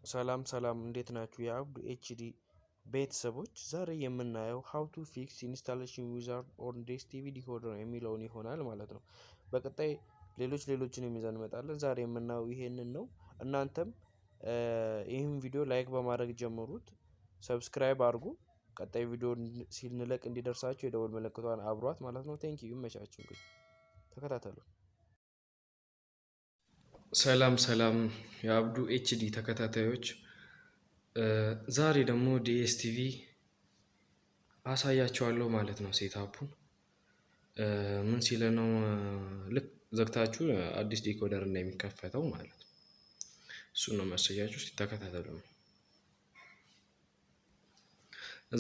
ሰላም እንዴት ናችሁ? የአብዱ ኤችዲ ቤተሰቦች ዛሬ የምናየው how to fix installation wizard on DSTV decoder የሚለውን ይሆናል ማለት ነው። በቀጣይ ሌሎችን ይዘን እንመጣለን። ዛሬ የምናየው ይሄንን ነው። እናንተም ይሄን ቪዲዮ ላይክ በማድረግ ጀምሩት፣ ሰብስክራይብ አድርጉ። ቀጣይ ቪዲዮ ሲልንለቅ እንዲደርሳችሁ የደውል ምልክቱን አብሯት ማለት ነው። ቴንክ ዩ ይመቻችሁ። እንግዲህ ተከታተሉ። ሰላም የአብዱ ኤችዲ ተከታታዮች፣ ዛሬ ደግሞ ዲኤስቲቪ አሳያችኋለሁ ማለት ነው። ሴታፑን ምን ሲለ ነው ልክ ዘግታችሁ አዲስ ዲኮደር እንደሚከፈተው ማለት ነው። እሱ ነው ማሳያችሁ። ተከታተሉ።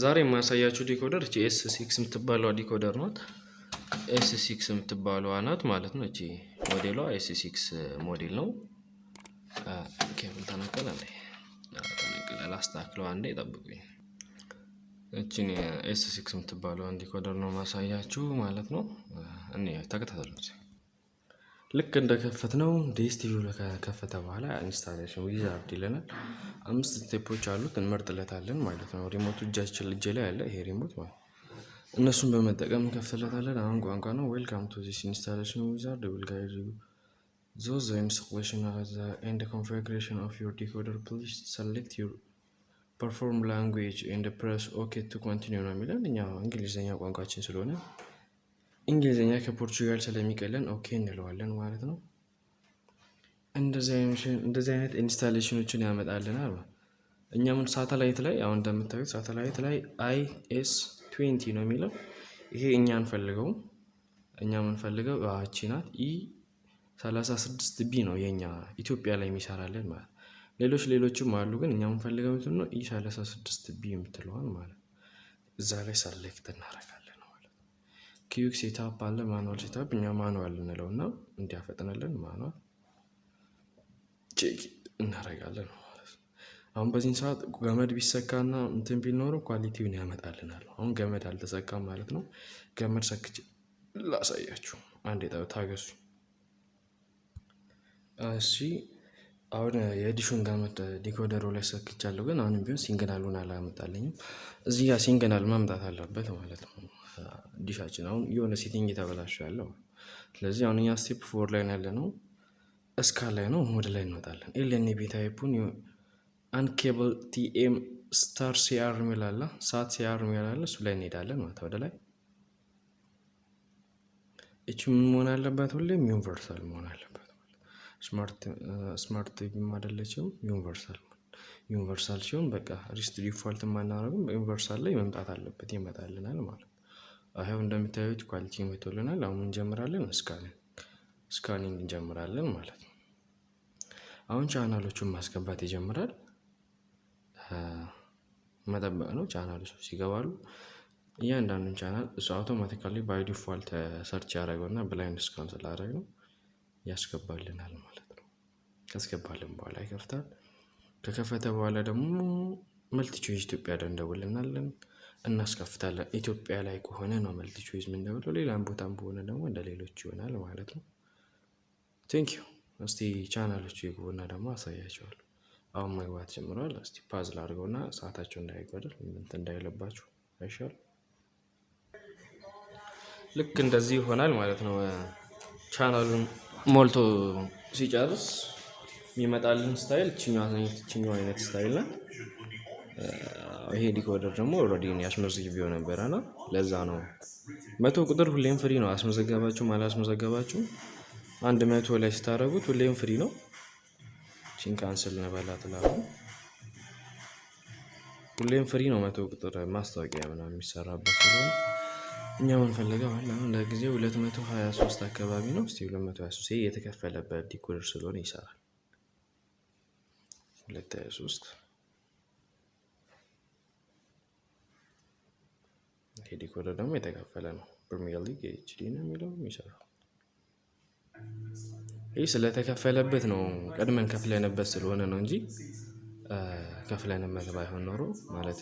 ዛሬ የማሳያችሁ ዲኮደር ኤስ6 የምትባለው ዲኮደር ናት። ኤስ6 የምትባለው አናት ማለት ነው። እቺ ሞዴሏ ኤስ6 ሞዴል ነው። ኬብል ተነቀለ ላስተካክለው አንዴ ጠብቁኝ። እቺን ኤስ6 የምትባለው ዲኮደር ነው ማሳያችሁ ማለት ነው። እኔ ተከታተሉት። ልክ እንደከፈትነው ዲኤስቲቪው ከከፈተ በኋላ ኢንስታሌሽን ዊዛርድ ይለናል። 5 ስቴፖች አሉት፣ እንመርጥለታለን ማለት ነው። ሪሞቱ እጃችን ልጅ ላይ ያለ ይሄ ሪሞት ማለት እነሱን በመጠቀም እንከፍተለታለን። አሁን ቋንቋ ነው። ዌልካም ቱ ዚስ ኢንስታሌሽን ዊዛርድ ዊል ጋይድ ዩ those installation and the configuration of your decoder. Please select your perform language and press OK to continue ነው የሚለን። እኛ እንግሊዘኛ ቋንቋችን ስለሆነ እንግሊዘኛ ከፖርቹጋል ስለሚቀለን ኦኬ እንለዋለን ማለት ነው። እንደዚህ አይነት ኢንስታሌሽኖችን ያመጣልናል። እኛ ምን ሳተላይት ላይ አሁን እንደምታዩት ሳተላይት ላይ IS20 ነው የሚለው። ይሄ እኛ እንፈልገው አቺ ናት E36B ነው የኛ ኢትዮጵያ ላይ የሚሰራለን ማለት። ሌሎችም አሉ ግን እኛ እንፈልገው ነው E36B የምትለዋን ማለት። እዛ ላይ ሰሌክት እናደርጋለን ማለት። ኪዩክ ሴታፕ አለ፣ ማኑዋል ሴታፕ። እኛ ማኑዋል እንለውና እንዲያፈጥነልን ማኑዋል ቼክ እናደርጋለን ማለት። አሁን በዚህ ሰዓት ገመድ ቢሰካና እንትን ቢኖረው ኳሊቲውን ያመጣልናል። አሁን ገመድ አልተሰካም ማለት ነው። ገመድ ሰክቼ ላሳያችሁ። አንዴ ታገሱ። እሺ አሁን የዲሹን ገመድ ዲኮደሩ ላይ ሰክቻለሁ፣ ግን አሁንም ቢሆን ሲግናሉን አላመጣልኝም። እዚህ ጋር ሲግናል ማምጣት አለበት ማለት ነው። ዲሻችን አሁን የሆነ ሴቲንግ የተበላሸ ያለው። ስለዚህ አሁን እኛ ስቴፕ 4 ላይ ያለ ነው። እስካ ላይ ነው፣ ወደ ላይ እንወጣለን። ኤልኤንቢ ታይፑን አንኬብል ቲኤም ስታር ሲአር የሚላላ ሳት ሲአር የሚላላ እሱ ላይ እንሄዳለን ማለት ወደ ላይ። እቺ ምን መሆን አለበት? ሁሌም ዩኒቨርሳል መሆን አለበት። ስማርት ቲቪ አይደለችም፣ ዩኒቨርሳል ሲሆን በቃ ሪስት ዲፎልት ማናረግም በዩኒቨርሳል ላይ መምጣት አለበት፣ ይመጣልናል ማለት። አሁን እንደምታዩት ኳሊቲ መጥቶልናል። አሁን እንጀምራለን፣ ስካኒንግ እንጀምራለን ማለት ነው። አሁን ቻናሎቹን ማስገባት ይጀምራል። መጠበቅ ነው። ቻናሎቹ ሲገባሉ እያንዳንዱን ቻናል እሱ አውቶማቲካሊ ባይ ዲፎልት ሰርች ያደርገውና ብላይንድ ስካን ስላደረግነው ያስገባልናል ማለት ነው። ካስገባልን በኋላ ይከፍታል። ከከፈተ በኋላ ደግሞ መልቲ ቾይስ ኢትዮጵያ እንደውልናለን፣ እናስከፍታለን። ኢትዮጵያ ላይ ከሆነ ነው መልቲ ቾይስ እንደውለው፣ ሌላም ቦታም በሆነ ደግሞ እንደሌሎች ይሆናል ማለት ነው። ቴንክ ዩ። እስቲ ቻናሎቹ ይገቡና ደግሞ አሳያቸዋለሁ። አሁን መግባት ጀምሯል። እስቲ ፓዝ ላድርገውና ሰዓታቸው እንዳይጎድል እንዳይለባችሁ አይሻል። ልክ እንደዚህ ይሆናል ማለት ነው። ቻናሉን ሞልቶ ሲጨርስ የሚመጣልን ስታይል እቺኛው አይነት ስታይል ነው። ይሄ ዲኮደር ደግሞ ኦልሬዲ ያስመዘግቤው ነበርና ለዛ ነው 100 ቁጥር ሁሌም ፍሪ ነው። አስመዘገባችሁ አላስመዘገባችሁ 100 ላይ ስታረጉት ሁሌም ፍሪ ነው። ቺን ካንሰል ነባላት ላሉ ሁሌም ፍሪ ነው። 100 ቁጥር ማስታወቂያ ምናምን የሚሰራበት ስለሆነ እኛ ምን ፈልገው አሁን ለጊዜው 223 አካባቢ ነው። እስቲ 223 ይሄ የተከፈለበት ዲኮደር ስለሆነ ይሰራል። 223 ይሄ ዲኮደር ደግሞ የተከፈለ ነው። ፕሪሚየር ሊግ ኤችዲ ነው የሚለው ይሰራል። ይሄ ስለተከፈለበት ነው። ቀድመን ከፍለንበት ስለሆነ ነው እንጂ ከፍለንበት ባይሆን ኖሮ ማለት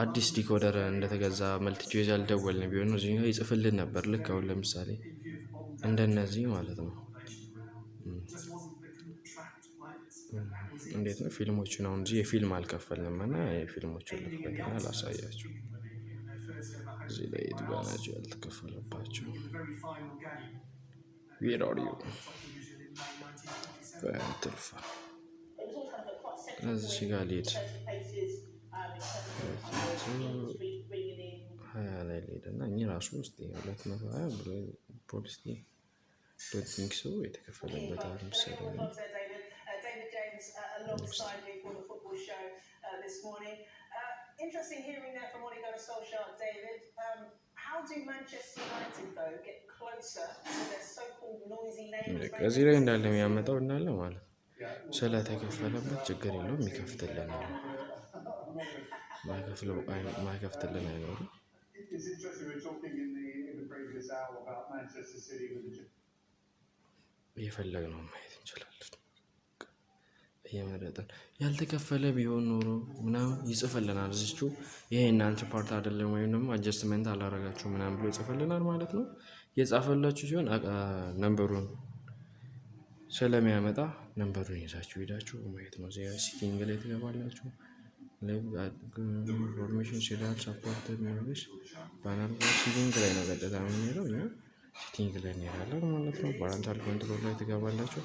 አዲስ ዲኮደር እንደተገዛ መልቲ ቾይስ ያልደወልን ቢሆን ነው እዚህ ይጽፍልን ነበር። ልክ አሁን ለምሳሌ እንደነዚህ ማለት ነው። እንዴት ነው ፊልሞቹ ነው እንጂ የፊልም አልከፈልንም እና የፊልሞቹን ልክፈትና ላሳያችሁ እዚህ ላይ የትጋናቸው ያልተከፈለባቸው Where are you? በትልፋ እዚህ ጋር ልሄድ 20 ላይ ልሄድ እና እኚህ ራሱ ውስጥ 220 ብሎ ፖሊስ don't think so የተከፈለበት አልመሰለ ነው Interesting hearing there from Monica Solskjaer, David. How do Manchester United though get closer to their so-called noisy neighbours? ከዚህ ላይ እንዳለ የሚያመጣው እንዳለ ማለት ስለተከፈለበት ችግር የለውም ይከፍትልናል ማይከፍትልን አይኖርም It's interesting we're talking in the previous hour about Manchester City with the የፈለግነው ማየት እንችላለን የመረጠን ያልተከፈለ ቢሆን ኖሮ ምናምን ይጽፈልናል እዚሁ ይሄ እናንተ ፓርት አይደለም ወይም ደግሞ አጀስትመንት አላረጋችሁ ምናምን ብሎ ይጽፈልናል ማለት ነው የጻፈላችሁ ሲሆን ነምበሩን ስለሚያመጣ ነምበሩን ይዛችሁ ሄዳችሁ ማየት ነው እዚህ ሲቲንግ ላይ ትገባላችሁ ኢንፎርሜሽን ሲሪያል ሰፖርትድ ሞዴልስ ባነር ሲቲንግ ላይ ነው ቀጥታ የምንሄደው እኛ ሲቲንግ ላይ እንሄዳለን ማለት ነው ፓረንታል ኮንትሮል ላይ ትገባላችሁ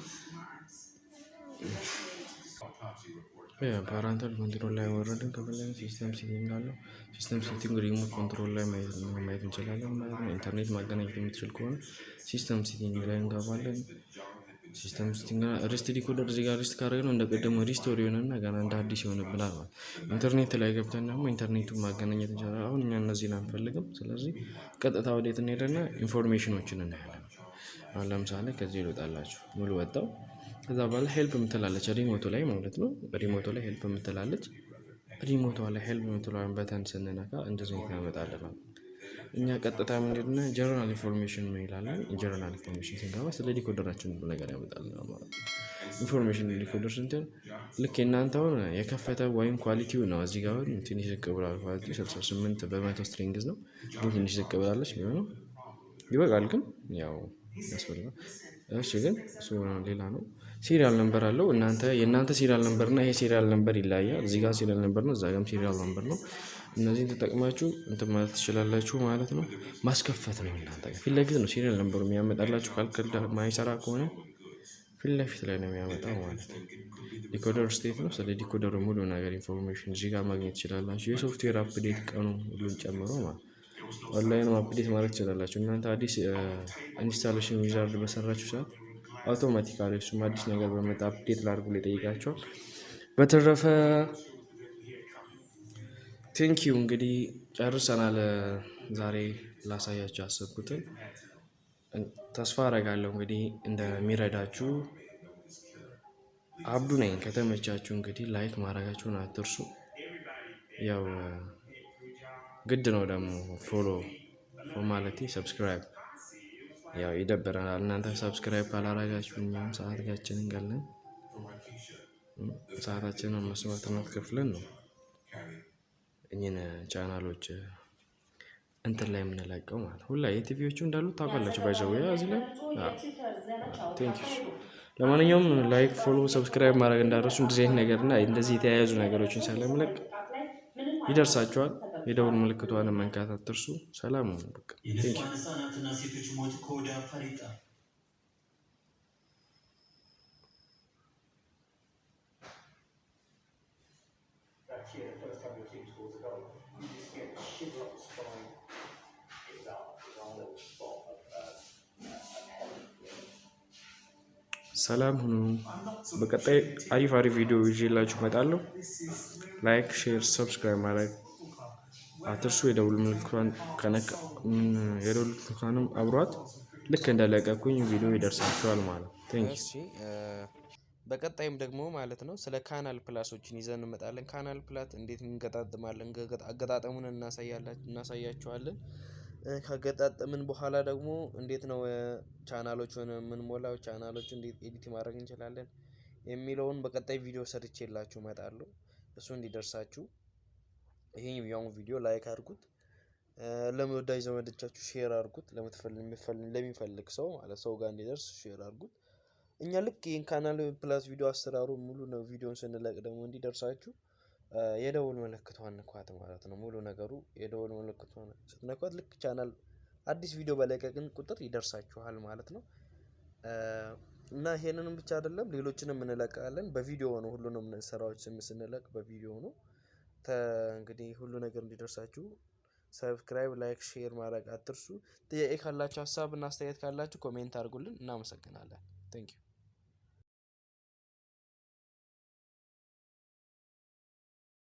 ፓረንታል ኮንትሮል ላይ ወረድን ከፈለግን ሲስተም ሴቲንግ አለው ሲስተም ሴቲንግ ሪሞት ኮንትሮል ላይ ማየት እንችላለን ማለት ነው ኢንተርኔት ማገናኘት የምትችል ከሆነ ሲስተም ሴቲንግ ላይ እንገባለን ሲስተም ሴቲንግ ሪስት ዲኮደር እዚህ ጋር ሪስት ካደረግነው እንደቀደሙ ሪስቶር ይሆንና ገና እንደ አዲስ ይሆንብናል ማለት ኢንተርኔት ላይ ገብተን ደግሞ ኢንተርኔቱን ማገናኘት እንችላለን አሁን እኛ እነዚህን አንፈልግም ስለዚህ ቀጥታ ወዴት እንሄድና ኢንፎርሜሽኖችን እናያለን አሁን ለምሳሌ ከዚህ ይወጣላችሁ ሙሉ ወጣው ከዛ በኋላ ሄልፕ የምትላለች ሪሞቱ ላይ ማለት ነው ሪሞቱ ላይ ሄልፕ የምትላለች ሪሞቱ ላይ ሄልፕ የምትለዋን በተን ስንነካ እንደዚህ ያመጣልናል እኛ ቀጥታ ምንድነው ጀነራል ኢንፎርሜሽን ነው ይላል ጀነራል ኢንፎርሜሽን ሲገባ ስለ ዲኮደራችን ነገር ያመጣልናል ማለት ነው ኢንፎርሜሽን ዲኮደር እንትን ልክ እናንተው የከፈተ ወይም ኳሊቲው ነው እዚህ ጋር ትንሽ ዝቅ ብሏል ኳሊቲ 68 በመቶ ስትሪንግዝ ነው ትንሽ ዝቅ ብላለች ነው ይበቃል ግን ያው ያስፈልጋል እሺ ግን እሱ ሌላ ነው ሲሪያል ነምበር አለው የእናንተ ሲሪያል ነምበር እና ይሄ ሲሪያል ነምበር ይለያያል እዚህ ጋር ሲሪያል ነምበር ነው እዛ ጋርም ሲሪያል ነምበር ነው እነዚህን ተጠቅማችሁ እንትን ማለት ትችላላችሁ ማለት ነው ማስከፈት ነው እናንተ ፊት ለፊት ነው ሲሪያል ነምበሩ የሚያመጣላችሁ ካልከዳ ማይሰራ ከሆነ ፊት ለፊት ላይ ነው የሚያመጣው ማለት ነው ዲኮደር ስቴት ነው ስለ ዲኮደር ሙሉ ነገር ኢንፎርሜሽን እዚህ ጋር ማግኘት ትችላላችሁ የሶፍትዌር አፕዴት ቀኑ ሁሉን ጨምሮ ማለት ኦንላይን አፕዴት ማድረግ ትችላላችሁ እናንተ አዲስ ኢንስታሌሽን ዊዛርድ በሰራችሁ ሰዓት አውቶማቲካሊ እሱም አዲስ ነገር በመጣ አፕዴት ላድርጉ ሊጠይቃቸው በተረፈ ቴንክ ዩ እንግዲህ ጨርሰናል ዛሬ ላሳያችሁ ያሰብኩትን ተስፋ አደርጋለሁ እንግዲህ እንደሚረዳችሁ አብዱ ነኝ ከተመቻችሁ እንግዲህ ላይክ ማድረጋችሁን አትርሱ ያው ግድ ነው ደግሞ ፎሎ ማለት ሰብስክራይብ ያው ይደብራል እናንተ ሰብስክራይብ ካላረጋችሁ እኛም ሰዓታችንን ገለን ሰዓታችንን መስዋዕትነት ከፍለን ነው እኛን ቻናሎች እንትን ላይ የምንለቀው ማለት ሁላ የቲቪዎቹ እንዳሉ ታውቃላችሁ ባይዘው እዚህ ላይ ቴንክ ዩ ለማንኛውም ላይክ ፎሎ ሰብስክራይብ ማድረግ እንዳትረሱ እንደዚህ አይነት ነገርና እንደዚህ የተያያዙ ነገሮችን ስለምለቅ ይደርሳችኋል የደውል ምልክቱን መንካት አትርሱ ሰላም ነው በቃ ቴንክ ዩ ህፃናትና ሴቶች ሞት ኮዳ ፈሪጣ ሰላም ሁኑ በቀጣይ አሪፍ ቪዲዮ ይዤላችሁ እመጣለሁ ላይክ ሼር ሰብስክራይብ ማድረግ አትርሱ የደውል ምልክቱን የደውል ምልክቱንም አብሯት ልክ እንደለቀቅኩኝ ቪዲዮ ይደርሳችኋል ማለት ቴንክ ዩ በቀጣይም ደግሞ ማለት ነው ስለ ካናል ፕላሶችን ይዘን እንመጣለን ካናል ፕላት እንዴት እንገጣጥማለን አገጣጣሙን እናሳያችኋለን ከገጣጥምን በኋላ ደግሞ እንዴት ነው ቻናሎችን ምን ሞላው ቻናሎች እንዴት ኤዲት ማድረግ እንችላለን የሚለውን በቀጣይ ቪዲዮ ሰርቼላችሁ እመጣለሁ እሱ እንዲደርሳችሁ ይሄን ቪዲዮ ላይክ አድርጉት ለወዳጅ ዘመዶቻችሁ ሼር አድርጉት ለሚፈልግ ሰው ማለት ሰው ጋር እንዲደርስ ሼር አድርጉት እኛ ልክ ይሄን ካናል ፕላስ ቪዲዮ አሰራሩ ሙሉ ነው ቪዲዮን ስንለቅ ደግሞ እንዲደርሳችሁ የደውል ምልክቱን ንኳት ማለት ነው። ሙሉ ነገሩ የደውል ምልክቱን ስትነኳት ልክ ቻናል አዲስ ቪዲዮ በለቀቅን ቁጥር ይደርሳችኋል ማለት ነው። እና ይሄንንም ብቻ አይደለም ሌሎችንም እንለቃለን። በቪዲዮ ነው ሁሉንም ስራዎች ስንለቅ በቪዲዮ ነው። እንግዲህ ሁሉ ነገር እንዲደርሳችሁ ሰብስክራይብ፣ ላይክ፣ ሼር ማድረግ አትርሱ። ጥያቄ ካላችሁ ሐሳብና አስተያየት ካላችሁ ኮሜንት አድርጉልን። እናመሰግናለን። ቴንክ ዩ